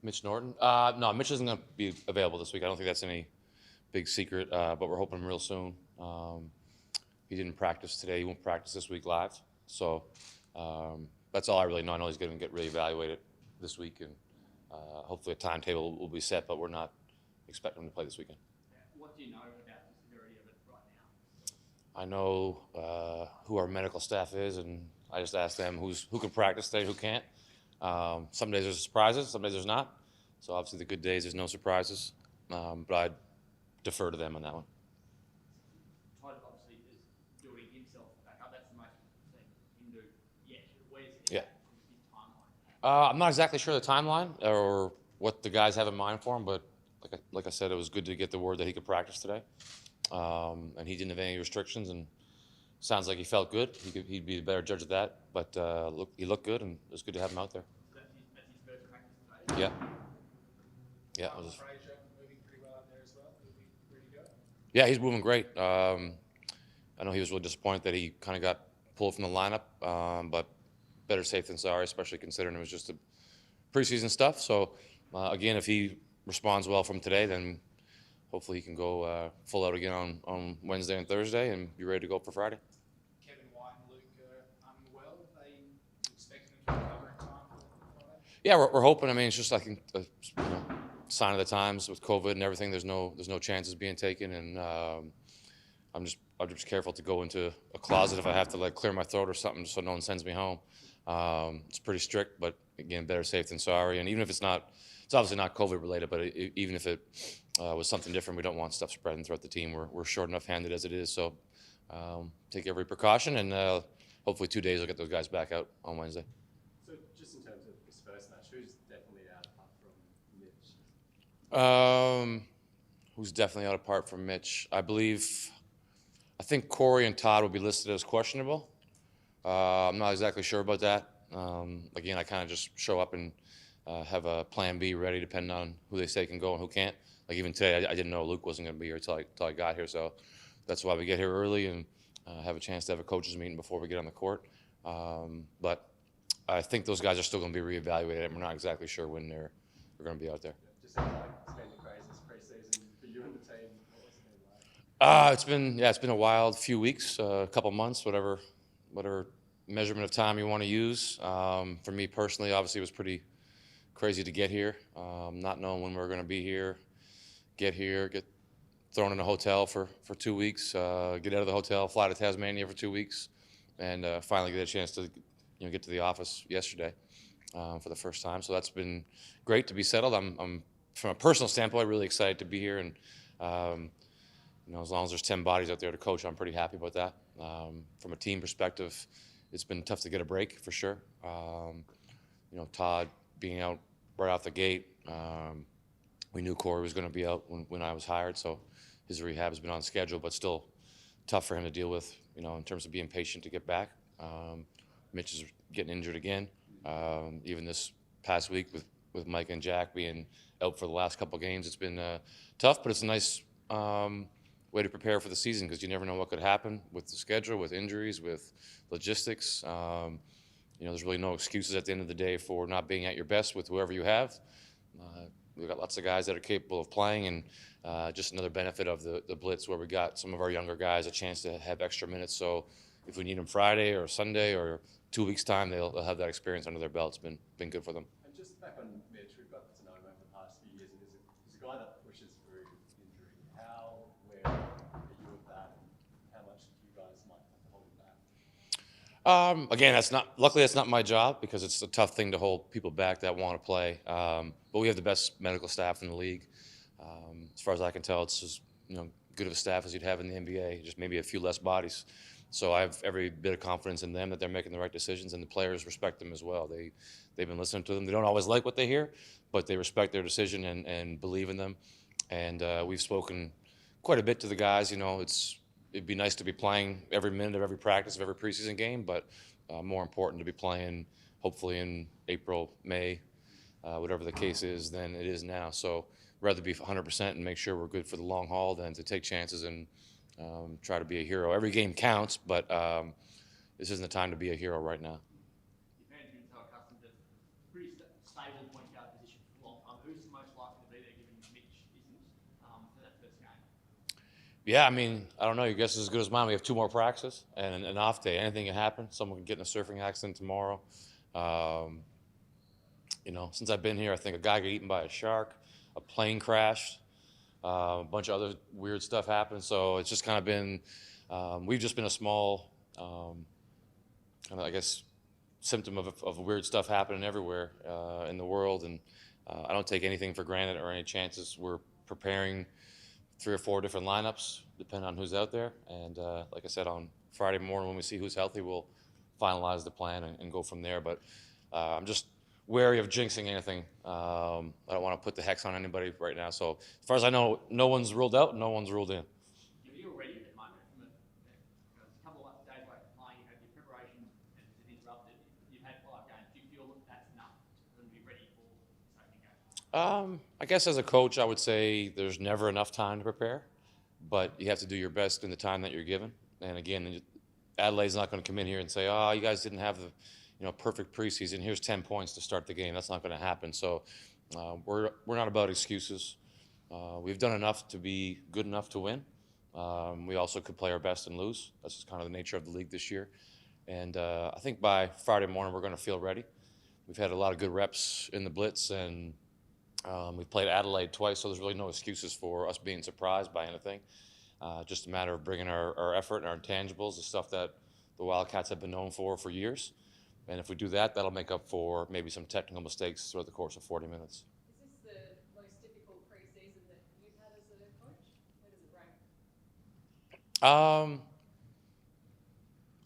Mitch Norton? No, Mitch isn't going to be available this week. I don't think that's any big secret, but we're hoping real soon. He didn't practice today. He won't practice this week live. So that's all I really know. I know he's going to get reevaluated this week, and hopefully a timetable will be set, but we're not expecting him to play this weekend. What do you know about the severity of it right now? I know who our medical staff is, and I just asked them who can practice today, who can't. Some days there's surprises, some days there's not. So obviously the good days there's no surprises, but I'd defer to them on that one. Todd obviously is doing himself back up. That's the most thing him do yet. Where's Yeah. his timeline? I'm not exactly sure the timeline or what the guys have in mind for him, but like I said, it was good to get the word that he could practice today, and he didn't have any restrictions, and sounds like he felt good. He'd be a better judge of that, but he looked good, and it was good to have him out there. So that's his first practice today? Yeah. Yeah. It was, Fraser moving pretty well out there as well. He'll be ready to go. yeah, he's moving great. I know he was really disappointed that he kind of got pulled from the lineup, but better safe than sorry, especially considering it was just the preseason stuff. So, again, if he responds well from today, then hopefully he can go full out again on Wednesday and Thursday and be ready to go for Friday. Kevin White and Luke unwell. They expecting them to recover in time for Friday? Yeah, we're hoping. I mean, it's just like a sign of the times with COVID and everything. There's no chances being taken, and I'm just careful to go into a closet if I have to like clear my throat or something, so no one sends me home. It's pretty strict, but again, better safe than sorry. And even if it's obviously not COVID related, but even if it was something different, we don't want stuff spreading throughout the team. We're short enough handed as it is, so take every precaution, and hopefully 2 days will get those guys back out on Wednesday. So just in terms of this first match, who's definitely out apart from Mitch? Who's definitely out apart from Mitch? I think Corey and Todd will be listed as questionable. I'm not exactly sure about that. Again, I kind of just show up and have a plan B ready depending on who they say can go and who can't. Like even today, I didn't know Luke wasn't going to be here until I got here, so that's why we get here early and have a chance to have a coaches meeting before we get on the court. But I think those guys are still going to be reevaluated, and we're not exactly sure when they're going to be out there. Just seems like it's been the craziest preseason for you and the team. What's it been like? It's been a wild few weeks, a couple months, whatever measurement of time you want to use. For me personally, obviously, it was pretty crazy to get here, not knowing when we were going to be here, get thrown in a hotel for 2 weeks, get out of the hotel, fly to Tasmania for 2 weeks, and finally get a chance to get to the office yesterday for the first time. So that's been great to be settled. I'm from a personal standpoint really excited to be here, and as long as there's 10 bodies out there to coach, I'm pretty happy about that. From a team perspective, it's been tough to get a break for sure. Todd being out right off the gate. We knew Corey was going to be out when I was hired, so his rehab has been on schedule, but still tough for him to deal with, in terms of being patient to get back. Mitch is getting injured again. Even this past week with Mike and Jack being out for the last couple games, it's been tough, but it's a nice way to prepare for the season because you never know what could happen with the schedule, with injuries, with logistics. There's really no excuses at the end of the day for not being at your best with whoever you have. We've got lots of guys that are capable of playing, and just another benefit of the blitz where we got some of our younger guys a chance to have extra minutes. So if we need them Friday or Sunday or 2 weeks' time, they'll have that experience under their belt. It's been good for them. And just back on Mitch, we've got to know him over the past few years, and he's a guy that pushes through injury. How aware are you of that, and how much you guys might have to hold him back? Again, luckily that's not my job because it's a tough thing to hold people back that want to play. But we have the best medical staff in the league. As far as I can tell, it's as good of a staff as you'd have in the NBA, just maybe a few less bodies. So I have every bit of confidence in them that they're making the right decisions, and the players respect them as well. They've been listening to them. They don't always like what they hear, but they respect their decision and believe in them. And we've spoken quite a bit to the guys. It'd be nice to be playing every minute of every practice of every preseason game, but more important to be playing hopefully in April, May, whatever the case is, than it is now. So rather be 100% and make sure we're good for the long haul than to take chances and try to be a hero. Every game counts, but this isn't the time to be a hero right now. Your fans have been so accustomed to pretty stable point guard position for a long time. who's most likely to be there given Mitch isn't for that first game? Yeah, I mean, I don't know. Your guess is as good as mine. We have 2 more practices and an off day. Anything can happen. Someone can get in a surfing accident tomorrow. Since I've been here, I think a guy got eaten by a shark, a plane crashed, a bunch of other weird stuff happened. So it's just kind of been, we've just been a small, I guess, symptom of weird stuff happening everywhere in the world. And I don't take anything for granted or any chances. We're preparing 3 or 4 different lineups, depending on who's out there. And like I said, on Friday morning when we see who's healthy, we'll finalize the plan and go from there. But I'm just wary of jinxing anything. I don't want to put the hex on anybody right now. So as far as I know, no one's ruled out, no one's ruled in. You're ready at the moment. From a couple of days away from playing, you had your preparation and it's interrupted. You've had 5 games. Do you feel that that's enough to be ready for this opening game? I guess as a coach, I would say there's never enough time to prepare, but you have to do your best in the time that you're given. And again, Adelaide's not going to come in here and say, "Oh, you guys didn't have the, perfect preseason. Here's 10 points to start the game." That's not going to happen. So we're not about excuses. We've done enough to be good enough to win. We also could play our best and lose. That's just kind of the nature of the league this year. And I think by Friday morning we're going to feel ready. We've had a lot of good reps in the blitz, and we've played Adelaide twice, so there's really no excuses for us being surprised by anything. Just a matter of bringing our effort and our intangibles, the stuff that the Wildcats have been known for years. And if we do that, that'll make up for maybe some technical mistakes throughout the course of 40 minutes. Is this the most difficult pre-season that you've had as a coach? Where does it rank?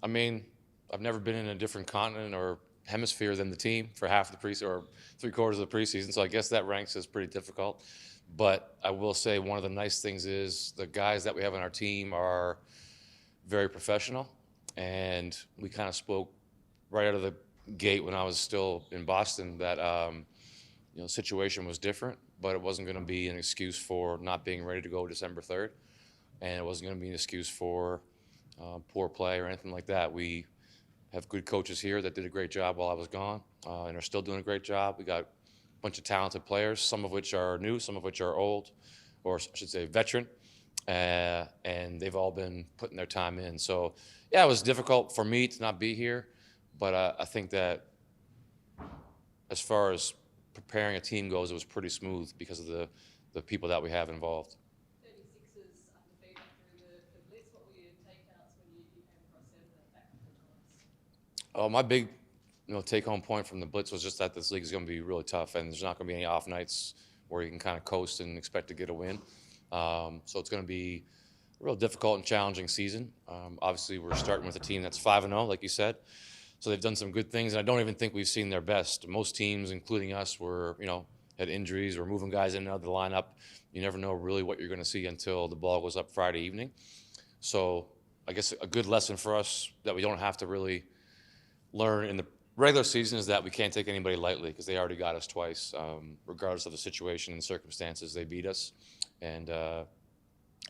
I mean, I've never been in a different continent or hemisphere than the team for half the preseason or 3/4 of the preseason, so I guess that ranks as pretty difficult. But I will say one of the nice things is the guys that we have on our team are very professional, and we kind of spoke right out of the gate when I was still in Boston that the situation was different, but it wasn't going to be an excuse for not being ready to go December 3rd, and it wasn't going to be an excuse for poor play or anything like that. We have good coaches here that did a great job while I was gone and are still doing a great job. We got a bunch of talented players, some of which are new, some of which are old, or I should say veteran, and they've all been putting their time in. So, yeah, it was difficult for me to not be here, but I think that as far as preparing a team goes, it was pretty smooth because of the people that we have involved. 36ers undefeated through the blitz. What were your takeouts when you came across them back a couple of times? My big take-home point from the blitz was just that this league is going to be really tough, and there's not going to be any off nights where you can kind of coast and expect to get a win. So it's going to be a real difficult and challenging season. Obviously, we're starting with a team that's 5-0, like you said. So they've done some good things, and I don't even think we've seen their best. Most teams, including us, had injuries or moving guys in and out of the lineup. You never know really what you're going to see until the ball goes up Friday evening. So I guess a good lesson for us that we don't have to really learn in the regular season is that we can't take anybody lightly because they already got us twice. Regardless of the situation and circumstances, they beat us. And I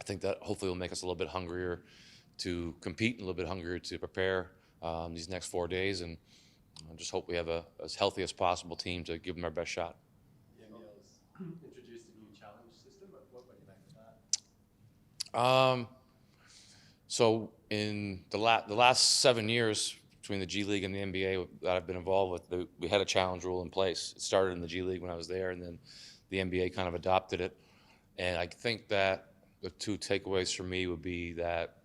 think that hopefully will make us a little bit hungrier to compete, a little bit hungrier to prepare these next 4 days. And I just hope we have as healthy as possible team to give them our best shot. The NBL's introduced a new challenge system. What do you make of that? So in the last 7 years between the G League and the NBA that I've been involved with, we had a challenge rule in place. It started in the G League when I was there, and then the NBA kind of adopted it. And I think that the 2 takeaways for me would be that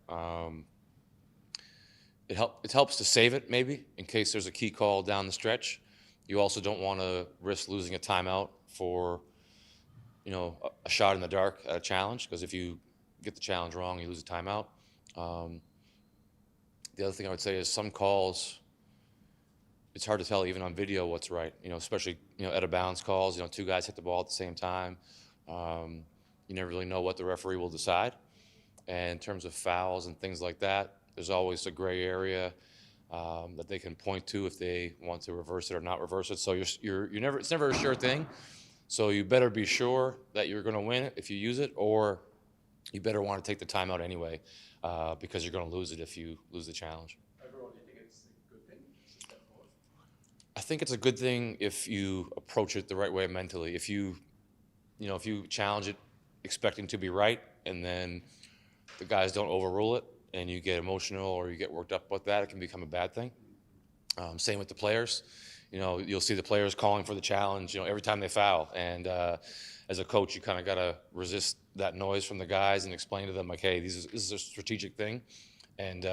it helps to save it maybe in case there's a key call down the stretch. You also don't want to risk losing a timeout for a shot in the dark at a challenge, because if you get the challenge wrong, you lose a timeout. The other thing I would say is some calls, it's hard to tell even on video what's right, especially out of bounds calls. 2 guys hit the ball at the same time. You never really know what the referee will decide. And in terms of fouls and things like that, there's always a gray area that they can point to if they want to reverse it or not reverse it. So it's never a sure thing. So you better be sure that you're going to win it if you use it, or you better want to take the timeout anyway because you're going to lose it if you lose the challenge. Overall, do you think it's a good thing? It's a step forward. I think it's a good thing if you approach it the right way mentally. If you if you challenge it expecting to be right, and then the guys don't overrule it, and you get emotional or you get worked up with that, it can become a bad thing. Same with the players. You'll see the players calling for the challenge, every time they foul. And as a coach, you kind of got to resist that noise from the guys and explain to them, like, hey, this is a strategic thing. And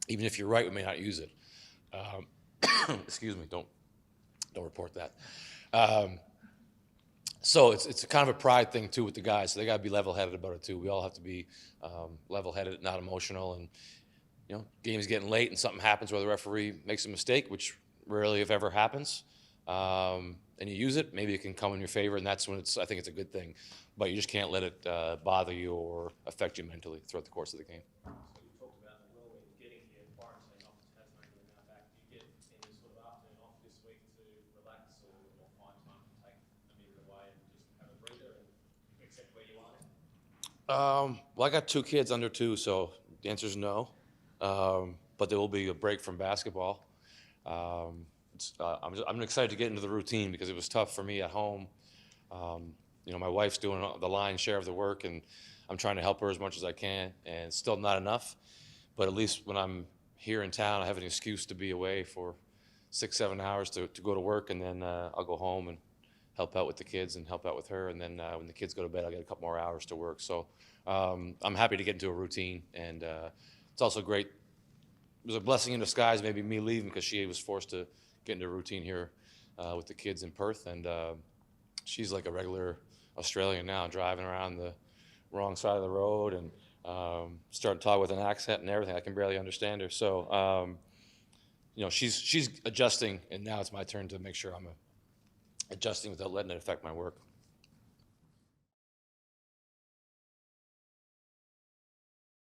even if you're right, we may not use it. Excuse me, don't report that. So it's kind of a pride thing too with the guys. So they got to be level-headed about it too. We all have to be level-headed, not emotional. And game's getting late and something happens where the referee makes a mistake, which rarely if ever happens, and you use it, maybe it can come in your favor, and that's when I think it's a good thing. But you just can't let it bother you or affect you mentally throughout the course of the game. So you talked about the whirlwind getting your quarantine off to Tasmania and now back. Do you get any sort of afternoon off this week to relax or find time to take a minute away and just have a breather and accept where you are? Well, I got 2 kids under 2, so the answer is no. But there will be a break from basketball. I'm excited to get into the routine because it was tough for me at home. My wife's doing the lion's share of the work, and I'm trying to help her as much as I can, and it's still not enough. But at least when I'm here in town, I have an excuse to be away for 6-7 hours to go to work, and then I'll go home and help out with the kids and help out with her. And then when the kids go to bed, I'll get a couple more hours to work. So I'm happy to get into a routine, and it's also great. It was a blessing in disguise, maybe me leaving, because she was forced to get into a routine here with the kids in Perth, and she's like a regular Australian now, driving around the wrong side of the road and starting to talk with an accent and everything. I can barely understand her. So, she's adjusting, and now it's my turn to make sure I'm adjusting without letting it affect my work.